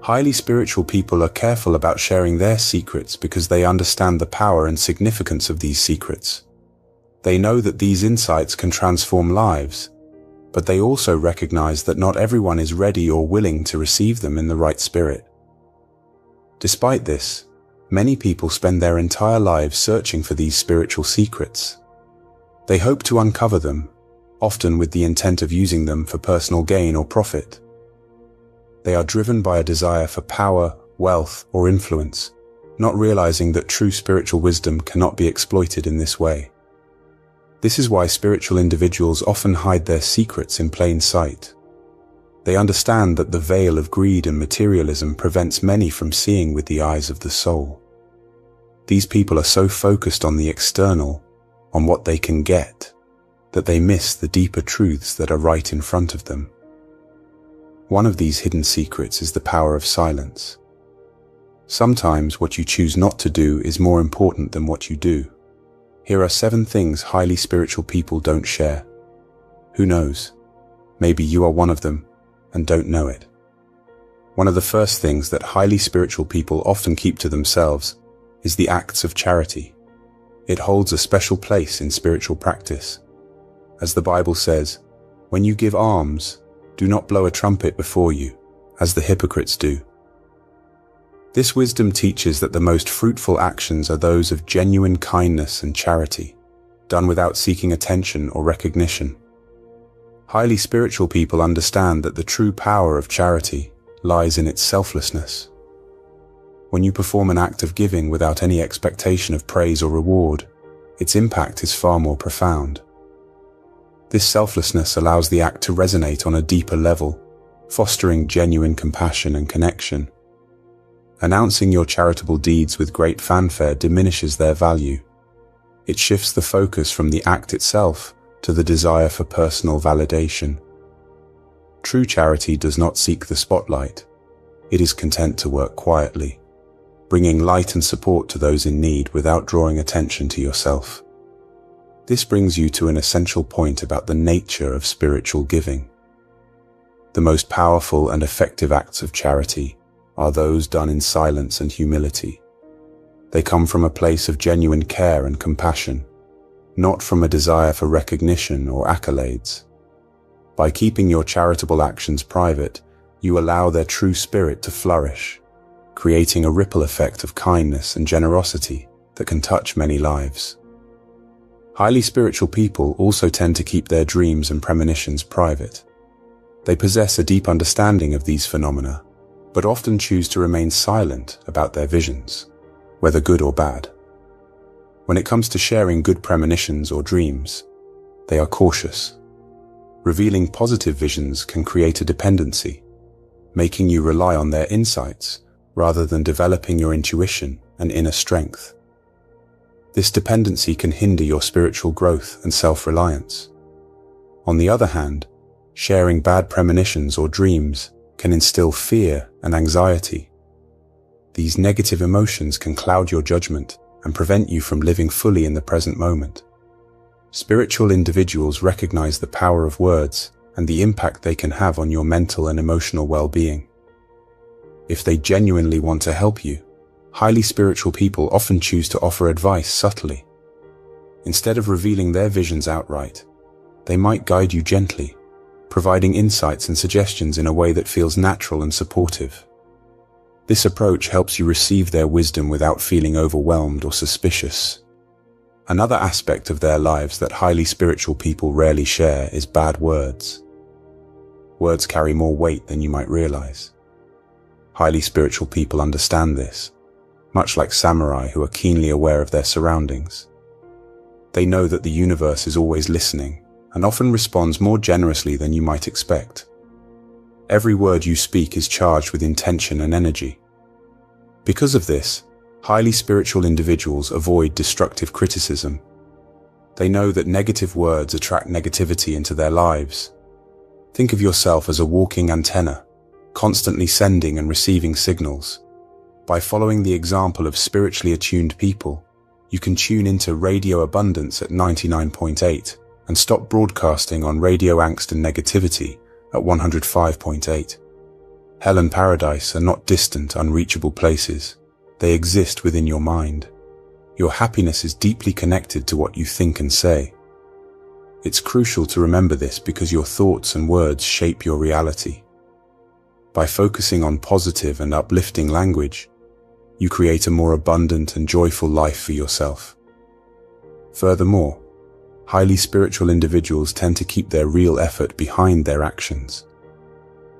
Highly spiritual people are careful about sharing their secrets because they understand the power and significance of these secrets. They know that these insights can transform lives, but they also recognize that not everyone is ready or willing to receive them in the right spirit. Despite this, many people spend their entire lives searching for these spiritual secrets. They hope to uncover them, often with the intent of using them for personal gain or profit. They are driven by a desire for power, wealth, or influence, not realizing that true spiritual wisdom cannot be exploited in this way. This is why spiritual individuals often hide their secrets in plain sight. They understand that the veil of greed and materialism prevents many from seeing with the eyes of the soul. These people are so focused on the external, on what they can get, that they miss the deeper truths that are right in front of them. One of these hidden secrets is the power of silence. Sometimes what you choose not to do is more important than what you do. Here are 7 things highly spiritual people don't share. Who knows? Maybe you are one of them and don't know it. One of the first things that highly spiritual people often keep to themselves is the acts of charity. It holds a special place in spiritual practice. As the Bible says, when you give alms, do not blow a trumpet before you, as the hypocrites do. This wisdom teaches that the most fruitful actions are those of genuine kindness and charity, done without seeking attention or recognition. Highly spiritual people understand that the true power of charity lies in its selflessness. When you perform an act of giving without any expectation of praise or reward, its impact is far more profound. This selflessness allows the act to resonate on a deeper level, fostering genuine compassion and connection. Announcing your charitable deeds with great fanfare diminishes their value. It shifts the focus from the act itself to the desire for personal validation. True charity does not seek the spotlight. It is content to work quietly, bringing light and support to those in need without drawing attention to yourself. This brings you to an essential point about the nature of spiritual giving. The most powerful and effective acts of charity are those done in silence and humility. They come from a place of genuine care and compassion, not from a desire for recognition or accolades. By keeping your charitable actions private, you allow their true spirit to flourish, creating a ripple effect of kindness and generosity that can touch many lives. Highly spiritual people also tend to keep their dreams and premonitions private. They possess a deep understanding of these phenomena, but often choose to remain silent about their visions, whether good or bad. When it comes to sharing good premonitions or dreams, they are cautious. Revealing positive visions can create a dependency, making you rely on their insights rather than developing your intuition and inner strength. This dependency can hinder your spiritual growth and self-reliance. On the other hand, sharing bad premonitions or dreams can instill fear and anxiety. These negative emotions can cloud your judgment and prevent you from living fully in the present moment. Spiritual individuals recognize the power of words and the impact they can have on your mental and emotional well-being. If they genuinely want to help you, highly spiritual people often choose to offer advice subtly. Instead of revealing their visions outright, they might guide you gently, providing insights and suggestions in a way that feels natural and supportive. This approach helps you receive their wisdom without feeling overwhelmed or suspicious. Another aspect of their lives that highly spiritual people rarely share is bad words. Words carry more weight than you might realize. Highly spiritual people understand this, much like samurai who are keenly aware of their surroundings. They know that the universe is always listening and often responds more generously than you might expect. Every word you speak is charged with intention and energy. Because of this, highly spiritual individuals avoid destructive criticism. They know that negative words attract negativity into their lives. Think of yourself as a walking antenna, constantly sending and receiving signals. By following the example of spiritually attuned people, you can tune into radio abundance at 99.8 and stop broadcasting on radio angst and negativity at 105.8. Hell and paradise are not distant, unreachable places. They exist within your mind. Your happiness is deeply connected to what you think and say. It's crucial to remember this because your thoughts and words shape your reality. By focusing on positive and uplifting language, you create a more abundant and joyful life for yourself. Furthermore, highly spiritual individuals tend to keep their real effort behind their actions.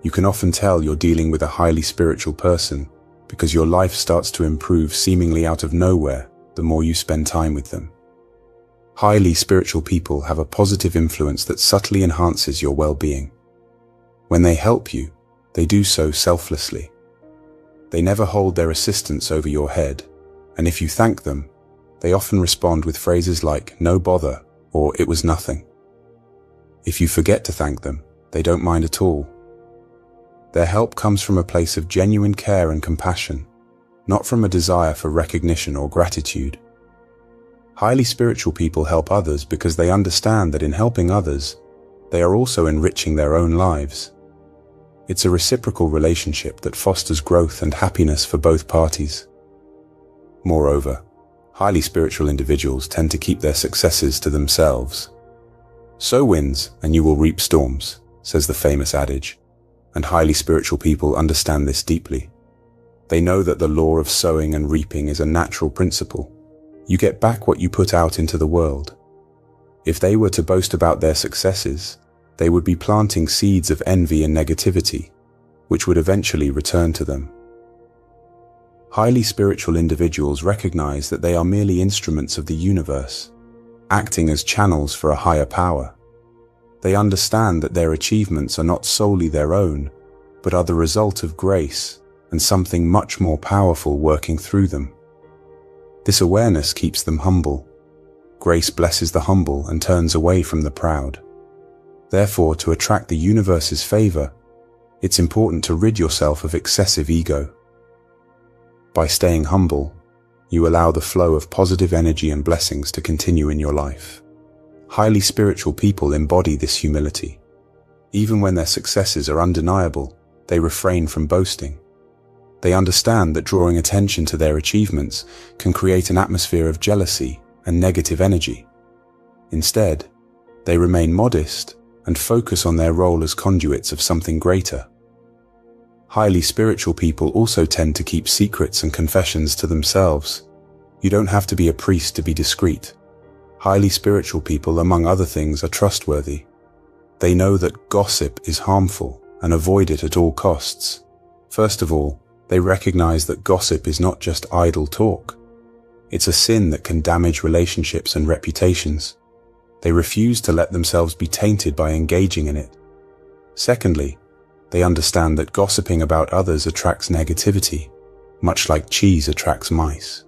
You can often tell you're dealing with a highly spiritual person because your life starts to improve seemingly out of nowhere the more you spend time with them. Highly spiritual people have a positive influence that subtly enhances your well-being. When they help you, they do so selflessly. They never hold their assistance over your head, and if you thank them, they often respond with phrases like "no bother" or "it was nothing." If you forget to thank them, they don't mind at all. Their help comes from a place of genuine care and compassion, not from a desire for recognition or gratitude. Highly spiritual people help others because they understand that in helping others, they are also enriching their own lives. It's a reciprocal relationship that fosters growth and happiness for both parties. Moreover, highly spiritual individuals tend to keep their successes to themselves. Sow winds and you will reap storms, says the famous adage, and highly spiritual people understand this deeply. They know that the law of sowing and reaping is a natural principle. You get back what you put out into the world. If they were to boast about their successes, they would be planting seeds of envy and negativity, which would eventually return to them. Highly spiritual individuals recognize that they are merely instruments of the universe, acting as channels for a higher power. They understand that their achievements are not solely their own, but are the result of grace and something much more powerful working through them. This awareness keeps them humble. Grace blesses the humble and turns away from the proud. Therefore, to attract the universe's favor, it's important to rid yourself of excessive ego. By staying humble, you allow the flow of positive energy and blessings to continue in your life. Highly spiritual people embody this humility. Even when their successes are undeniable, they refrain from boasting. They understand that drawing attention to their achievements can create an atmosphere of jealousy and negative energy. Instead, they remain modest and focus on their role as conduits of something greater. Highly spiritual people also tend to keep secrets and confessions to themselves. You don't have to be a priest to be discreet. Highly spiritual people, among other things, are trustworthy. They know that gossip is harmful and avoid it at all costs. First of all, they recognize that gossip is not just idle talk. It's a sin that can damage relationships and reputations. They refuse to let themselves be tainted by engaging in it. Secondly, they understand that gossiping about others attracts negativity, much like cheese attracts mice.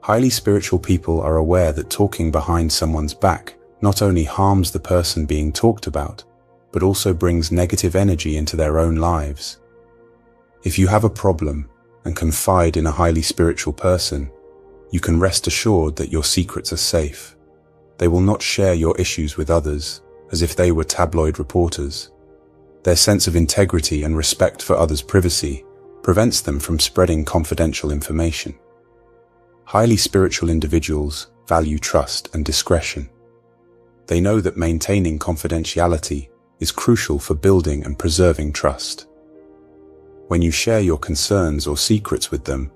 Highly spiritual people are aware that talking behind someone's back not only harms the person being talked about, but also brings negative energy into their own lives. If you have a problem and confide in a highly spiritual person, you can rest assured that your secrets are safe. They will not share your issues with others as if they were tabloid reporters. Their sense of integrity and respect for others' privacy prevents them from spreading confidential information. Highly spiritual individuals value trust and discretion. They know that maintaining confidentiality is crucial for building and preserving trust. When you share your concerns or secrets with them,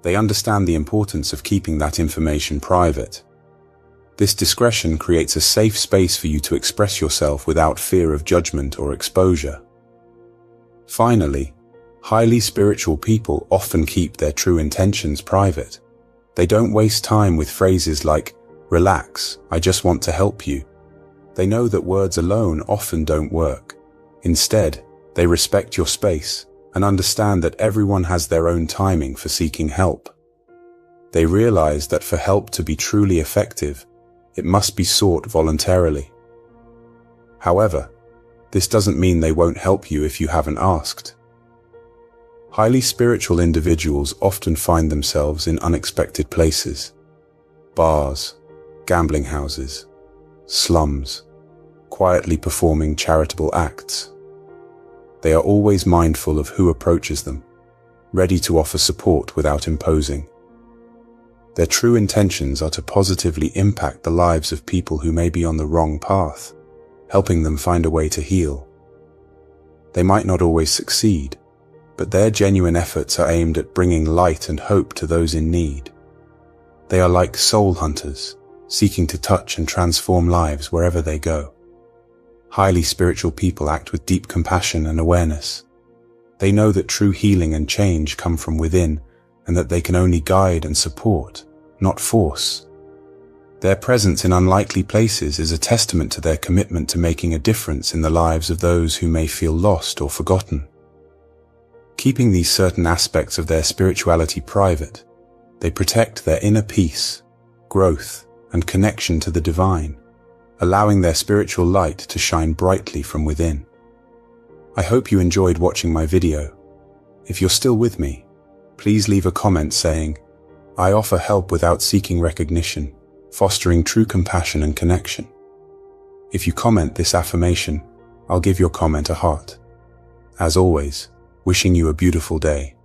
they understand the importance of keeping that information private. This discretion creates a safe space for you to express yourself without fear of judgment or exposure. Finally, highly spiritual people often keep their true intentions private. They don't waste time with phrases like, "Relax, I just want to help you." They know that words alone often don't work. Instead, they respect your space and understand that everyone has their own timing for seeking help. They realize that for help to be truly effective, it must be sought voluntarily. However, this doesn't mean they won't help you if you haven't asked. Highly spiritual individuals often find themselves in unexpected places: bars, gambling houses, slums, quietly performing charitable acts. They are always mindful of who approaches them, ready to offer support without imposing. Their true intentions are to positively impact the lives of people who may be on the wrong path, helping them find a way to heal. They might not always succeed, but their genuine efforts are aimed at bringing light and hope to those in need. They are like soul hunters, seeking to touch and transform lives wherever they go. Highly spiritual people act with deep compassion and awareness. They know that true healing and change come from within, and that they can only guide and support, not force. Their presence in unlikely places is a testament to their commitment to making a difference in the lives of those who may feel lost or forgotten. Keeping these certain aspects of their spirituality private, they protect their inner peace, growth, and connection to the divine, allowing their spiritual light to shine brightly from within. I hope you enjoyed watching my video. If you're still with me, please leave a comment saying, "I offer help without seeking recognition, fostering true compassion and connection." If you comment this affirmation, I'll give your comment a heart. As always, wishing you a beautiful day.